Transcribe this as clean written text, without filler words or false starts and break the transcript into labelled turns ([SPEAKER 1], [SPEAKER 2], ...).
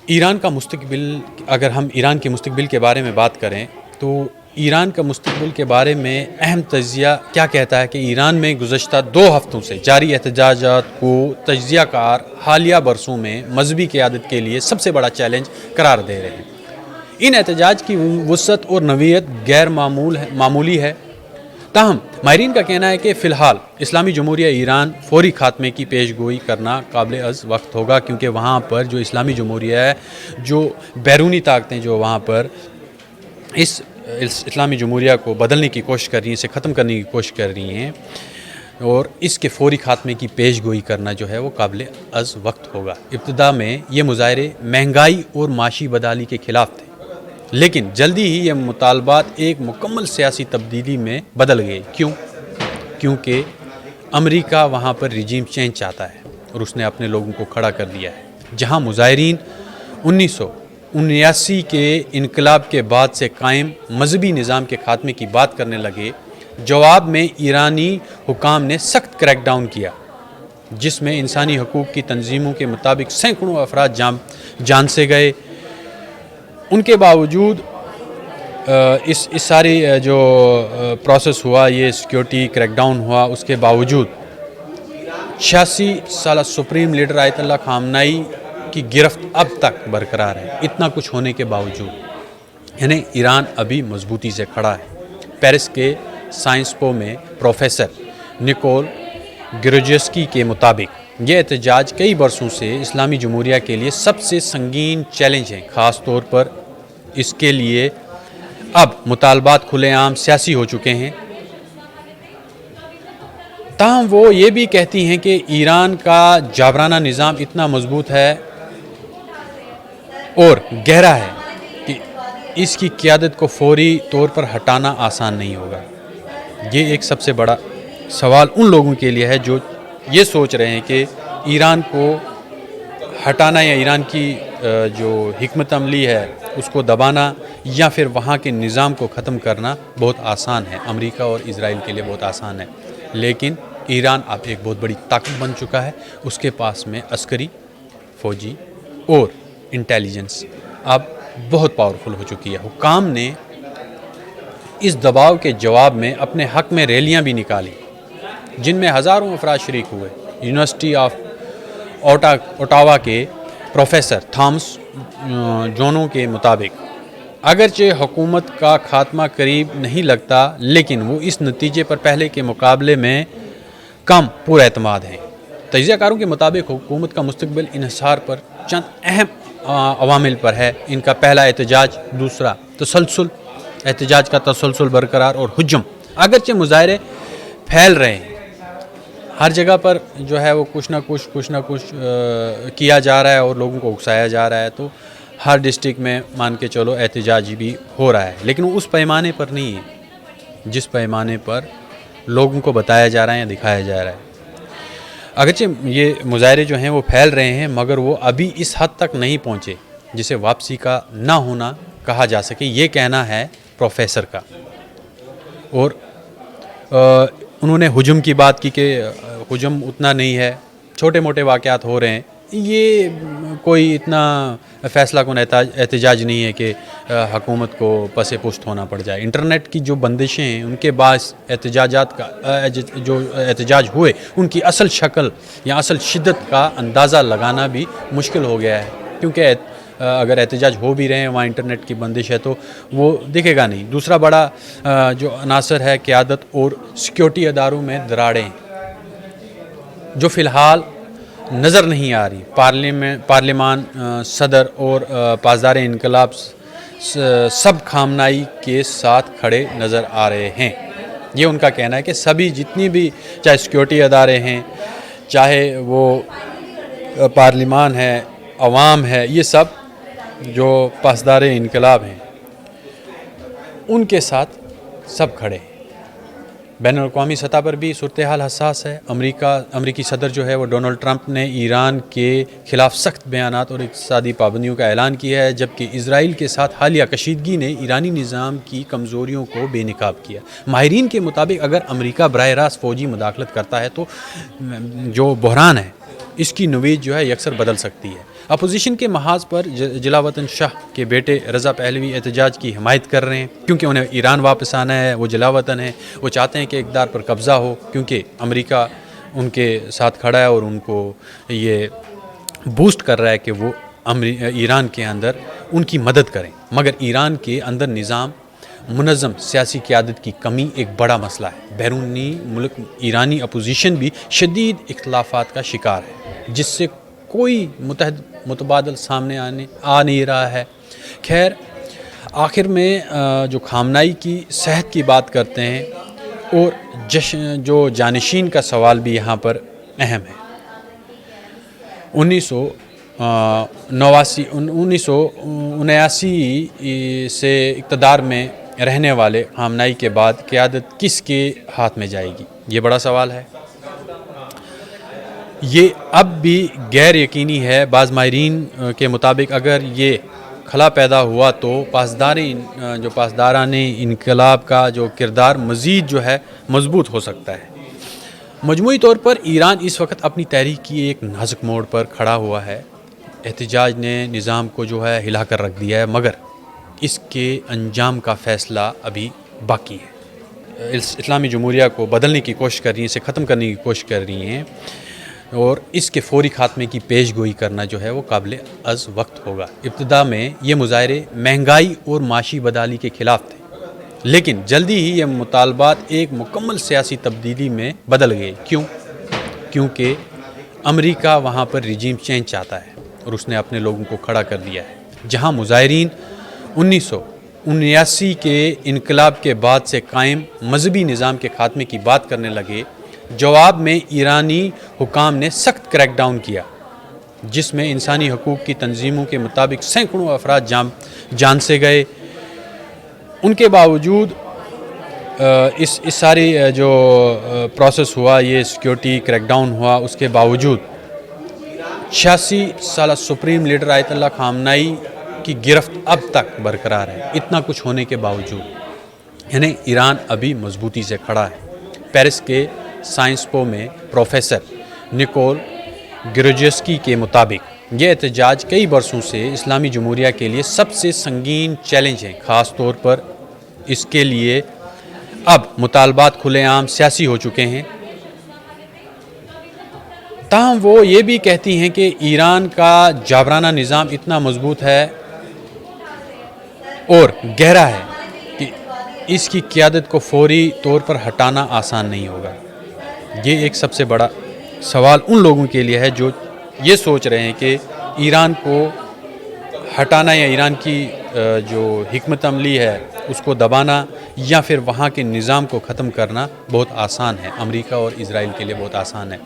[SPEAKER 1] ایران کا مستقبل، اگر ہم ایران کے مستقبل کے بارے میں بات کریں تو ایران کا مستقبل کے بارے میں اہم تجزیہ کیا کہتا ہے کہ ایران میں گزشتہ 2 ہفتوں سے جاری احتجاجات کو تجزیہ کار حالیہ برسوں میں مذہبی قیادت کے لیے سب سے بڑا چیلنج قرار دے رہے ہیں۔ ان احتجاج کی وسعت اور نوعیت غیر معمولی ہے، تاہم ماہرین کا کہنا ہے کہ فی الحال اسلامی جمہوریہ ایران فوری خاتمے کی پیش گوئی کرنا قابل از وقت ہوگا، کیونکہ وہاں پر جو اسلامی جمہوریہ ہے، جو بیرونی طاقتیں جو وہاں پر اس اسلامی جمہوریہ کو بدلنے کی کوشش کر رہی ہیں، اسے ختم کرنے کی کوشش کر رہی ہیں، اور اس کے فوری خاتمے کی پیش گوئی کرنا جو ہے وہ قابل از وقت ہوگا۔ ابتدا میں یہ مظاہرے مہنگائی اور معاشی بدحالی کے خلاف تھے، لیکن جلدی ہی یہ مطالبات ایک مکمل سیاسی تبدیلی میں بدل گئے۔ کیونکہ امریکہ وہاں پر رجیم چینج چاہتا ہے اور اس نے اپنے لوگوں کو کھڑا کر دیا ہے۔ جہاں مظاہرین 1979 کے انقلاب کے بعد سے قائم مذہبی نظام کے خاتمے کی بات کرنے لگے، جواب میں ایرانی حکام نے سخت کریک ڈاؤن کیا، جس میں انسانی حقوق کی تنظیموں کے مطابق سینکڑوں افراد جان سے گئے۔ ان کے باوجود اس ساری جو پروسیس ہوا، یہ سیکیورٹی کریک ڈاؤن ہوا، اس کے باوجود 86 سالہ سپریم لیڈر آیت اللہ خامنائی کی گرفت اب تک برقرار ہے۔ اتنا کچھ ہونے کے باوجود یعنی ایران ابھی مضبوطی سے کھڑا ہے۔ پیرس کے سائنس پو میں پروفیسر نیکول گروجیسکی کے مطابق یہ احتجاج کئی برسوں سے اسلامی جمہوریہ کے لیے سب سے سنگین چیلنج ہیں، خاص طور پر اس کے لیے اب مطالبات کھلے عام سیاسی ہو چکے ہیں۔ تاہم وہ یہ بھی کہتی ہیں کہ ایران کا جابرانہ نظام اتنا مضبوط ہے اور گہرا ہے کہ اس کی قیادت کو فوری طور پر ہٹانا آسان نہیں ہوگا۔ یہ ایک سب سے بڑا سوال ان لوگوں کے لیے ہے جو یہ سوچ رہے ہیں کہ ایران کو ہٹانا یا ایران کی جو حکمت عملی ہے اس کو دبانا یا پھر وہاں کے نظام کو ختم کرنا بہت آسان ہے، امریکہ اور اسرائیل کے لیے بہت آسان ہے، لیکن ایران اب ایک بہت بڑی طاقت بن چکا ہے۔ اس کے پاس میں عسکری، فوجی اور انٹیلیجنس اب بہت پاورفل ہو چکی ہے۔ حکام نے اس دباؤ کے جواب میں اپنے حق میں ریلیاں بھی نکالی، جن میں ہزاروں افراد شریک ہوئے۔ یونیورسٹی آف اوٹاوا کے پروفیسر تھامس جونو کے مطابق اگرچہ حکومت کا خاتمہ قریب نہیں لگتا، لیکن وہ اس نتیجے پر پہلے کے مقابلے میں کم پر اعتماد ہیں۔ تجزیہ کاروں کے مطابق حکومت کا مستقبل انحصار پر چند اہم عوامل پر ہے۔ ان کا پہلا احتجاج، دوسرا احتجاج کا تسلسل برقرار اور حجم۔ اگرچہ مظاہرے پھیل رہے ہیں، ہر جگہ پر جو ہے وہ کچھ نہ کچھ کیا جا رہا ہے اور لوگوں کو اکسایا جا رہا ہے، تو ہر ڈسٹرکٹ میں مان کے چلو احتجاج بھی ہو رہا ہے، لیکن اس پیمانے پر نہیں ہے جس پیمانے پر لوگوں کو بتایا جا رہا ہے یا دکھایا جا رہا ہے۔ اگرچہ یہ مظاہرے جو ہیں وہ پھیل رہے ہیں، مگر وہ ابھی اس حد تک نہیں پہنچے جسے واپسی کا نہ ہونا کہا جا سکے، یہ کہنا ہے پروفیسر کا۔ اور انہوں نے حجم کی بات کی کہ حجم اتنا نہیں ہے، چھوٹے موٹے واقعات ہو رہے ہیں، یہ کوئی اتنا فیصلہ کن احتجاج نہیں ہے کہ حکومت کو پس پشت ہونا پڑ جائے۔ انٹرنیٹ کی جو بندشیں ہیں ان کے باعث جو احتجاج ہوئے ان کی اصل شکل یا اصل شدت کا اندازہ لگانا بھی مشکل ہو گیا ہے، کیونکہ اگر احتجاج ہو بھی رہے ہیں وہاں انٹرنیٹ کی بندش ہے تو وہ دکھے گا نہیں۔ دوسرا بڑا جو عناصر ہے قیادت اور سیکیورٹی اداروں میں دراڑیں جو فی الحال نظر نہیں آ رہی۔ پارلیمان، صدر اور پاسدار انقلاب سب خامنائی کے ساتھ کھڑے نظر آ رہے ہیں۔ یہ ان کا کہنا ہے کہ سبھی جتنی بھی چاہے سیکیورٹی ادارے ہیں، چاہے وہ پارلیمان ہے، عوام ہے، یہ سب جو پاسدار انقلاب ہیں ان کے ساتھ سب کھڑے ہیں۔ بین الاقوامی سطح پر بھی صورتحال حساس ہے۔ امریکی صدر جو ہے وہ ڈونلڈ ٹرمپ نے ایران کے خلاف سخت بیانات اور اقتصادی پابندیوں کا اعلان کیا ہے، جبکہ اسرائیل کے ساتھ حالیہ کشیدگی نے ایرانی نظام کی کمزوریوں کو بے نقاب کیا۔ ماہرین کے مطابق اگر امریکہ براہ راست فوجی مداخلت کرتا ہے تو جو بحران ہے اس کی نوعیت جو ہے یکسر بدل سکتی ہے۔ اپوزیشن کے محاذ پر جلاوطن شاہ کے بیٹے رضا پہلوی احتجاج کی حمایت کر رہے ہیں کیونکہ انہیں ایران واپس آنا ہے، وہ جلاوطن ہے، وہ چاہتے ہیں کہ اقتدار پر قبضہ ہو کیونکہ امریکہ ان کے ساتھ کھڑا ہے اور ان کو یہ بوسٹ کر رہا ہے کہ وہ ایران کے اندر ان کی مدد کریں۔ مگر ایران کے اندر نظام منظم سیاسی قیادت کی کمی ایک بڑا مسئلہ ہے۔ بیرونی ملک ایرانی اپوزیشن بھی شدید اختلافات کا شکار ہے جس سے کوئی متبادل سامنے آ نہیں رہا ہے۔ خیر، آخر میں جو خامنائی کی صحت کی بات کرتے ہیں اور جو جانشین کا سوال بھی یہاں پر اہم ہے۔ 1979 سے اقتدار میں رہنے والے خامنائی کے بعد قیادت کس کے ہاتھ میں جائے گی، یہ بڑا سوال ہے۔ یہ اب بھی غیر یقینی ہے۔ بعض ماہرین کے مطابق اگر یہ خلا پیدا ہوا تو پاسداران انقلاب کا جو کردار مزید جو ہے مضبوط ہو سکتا ہے۔ مجموعی طور پر ایران اس وقت اپنی تاریخ کی ایک نازک موڑ پر کھڑا ہوا ہے۔ احتجاج نے نظام کو جو ہے ہلا کر رکھ دیا ہے مگر اس کے انجام کا فیصلہ ابھی باقی ہے۔ اسلامی جمہوریہ کو بدلنے کی کوشش کر رہی ہیں، اسے ختم کرنے کی کوشش کر رہی ہیں اور اس کے فوری خاتمے کی پیش گوئی کرنا جو ہے وہ قابل از وقت ہوگا۔ ابتدا میں یہ مظاہرے مہنگائی اور معاشی بدحالی کے خلاف تھے لیکن جلدی ہی یہ مطالبات ایک مکمل سیاسی تبدیلی میں بدل گئے۔ کیونکہ امریکہ وہاں پر رجیم چینج چاہتا ہے اور اس نے اپنے لوگوں کو کھڑا کر دیا ہے۔ جہاں مظاہرین 1979 کے انقلاب کے بعد سے قائم مذہبی نظام کے خاتمے کی بات کرنے لگے، جواب میں ایرانی حکام نے سخت کریک ڈاؤن کیا جس میں انسانی حقوق کی تنظیموں کے مطابق سینکڑوں افراد جان سے گئے۔ ان کے باوجود اس ساری جو پروسیس ہوا، یہ سیکیورٹی کریک ڈاؤن ہوا، اس کے باوجود 86 سالہ سپریم لیڈر آیت اللہ خامنائی کی گرفت اب تک برقرار ہے۔ اتنا کچھ ہونے کے باوجود یعنی ایران ابھی مضبوطی سے کھڑا ہے۔ پیرس کے سائنس پو میں پروفیسر نیکول گروجیسکی کے مطابق یہ احتجاج کئی برسوں سے اسلامی جمہوریہ کے لیے سب سے سنگین چیلنج ہیں، خاص طور پر اس کے لیے اب مطالبات کھلے عام سیاسی ہو چکے ہیں۔ تاہم وہ یہ بھی کہتی ہیں کہ ایران کا جابرانہ نظام اتنا مضبوط ہے اور گہرا ہے کہ اس کی قیادت کو فوری طور پر ہٹانا آسان نہیں ہوگا۔ یہ ایک سب سے بڑا سوال ان لوگوں کے لیے ہے جو یہ سوچ رہے ہیں کہ ایران کو ہٹانا یا ایران کی جو حکمت عملی ہے اس کو دبانا یا پھر وہاں کے نظام کو ختم کرنا بہت آسان ہے۔ امریکہ اور اسرائیل کے لیے بہت آسان ہے۔